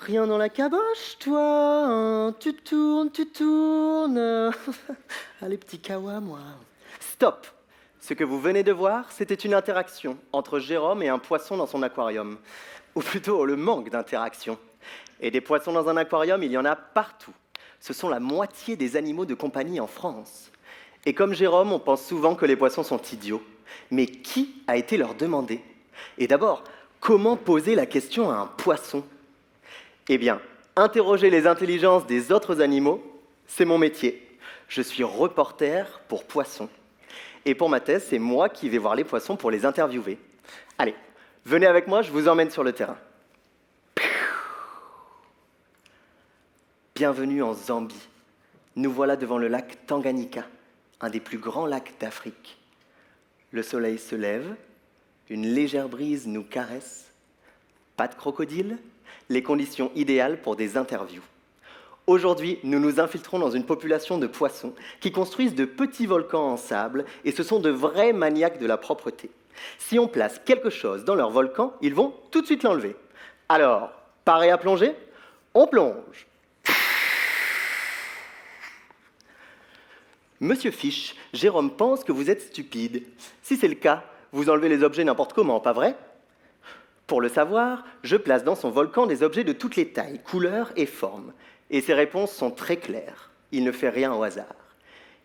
rien dans la caboche, toi, hein? Tu tournes. Allez, petit kawa, moi. Stop! Ce que vous venez de voir, c'était une interaction entre Jérôme et un poisson dans son aquarium. Ou plutôt, le manque d'interaction. Et des poissons dans un aquarium, il y en a partout. Ce sont la moitié des animaux de compagnie en France. Et comme Jérôme, on pense souvent que les poissons sont idiots. Mais qui a été leur demander? Et d'abord, comment poser la question à un poisson? Eh bien, interroger les intelligences des autres animaux, c'est mon métier. Je suis reporter pour poissons. Et pour ma thèse, c'est moi qui vais voir les poissons pour les interviewer. Allez, venez avec moi, je vous emmène sur le terrain. Bienvenue en Zambie. Nous voilà devant le lac Tanganyika, un des plus grands lacs d'Afrique. Le soleil se lève, une légère brise nous caresse. Pas de crocodile, les conditions idéales pour des interviews. Aujourd'hui, nous nous infiltrons dans une population de poissons qui construisent de petits volcans en sable et ce sont de vrais maniaques de la propreté. Si on place quelque chose dans leur volcan, ils vont tout de suite l'enlever. Alors, paré à plonger? On plonge. Monsieur Fish, Jérôme pense que vous êtes stupide. Si c'est le cas, vous enlevez les objets n'importe comment, pas vrai? Pour le savoir, je place dans son volcan des objets de toutes les tailles, couleurs et formes. Et ses réponses sont très claires. Il ne fait rien au hasard.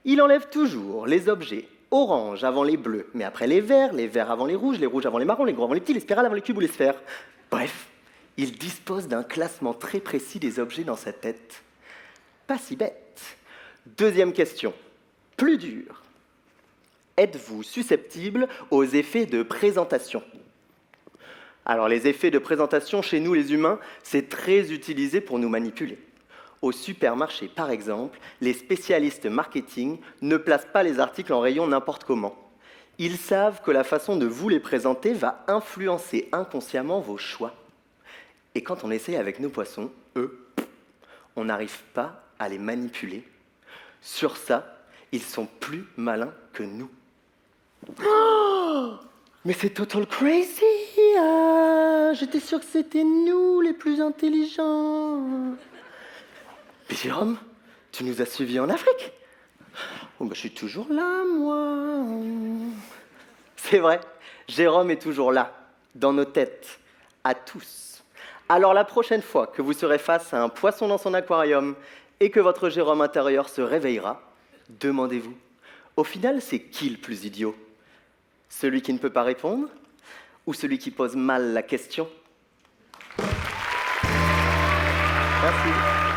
Il enlève toujours les objets orange avant les bleus, mais après les verts avant les rouges avant les marrons, les gros avant les petits, les spirales avant les cubes ou les sphères. Bref, il dispose d'un classement très précis des objets dans sa tête. Pas si bête. Deuxième question. Plus dur. Êtes-vous susceptible aux effets de présentation? Alors, les effets de présentation, chez nous les humains, c'est très utilisé pour nous manipuler. Au supermarché, par exemple, les spécialistes marketing ne placent pas les articles en rayon n'importe comment. Ils savent que la façon de vous les présenter va influencer inconsciemment vos choix. Et quand on essaie avec nos poissons, eux, on n'arrive pas à les manipuler. Sur ça, ils sont plus malins que nous. Oh, mais c'est total crazy! J'étais sûre que c'était nous les plus intelligents. Mais Jérôme, tu nous as suivis en Afrique? Oh, je suis toujours là, moi. C'est vrai, Jérôme est toujours là, dans nos têtes, à tous. Alors la prochaine fois que vous serez face à un poisson dans son aquarium et que votre Jérôme intérieur se réveillera, demandez-vous, au final, c'est qui le plus idiot? Celui qui ne peut pas répondre ou celui qui pose mal la question? Merci.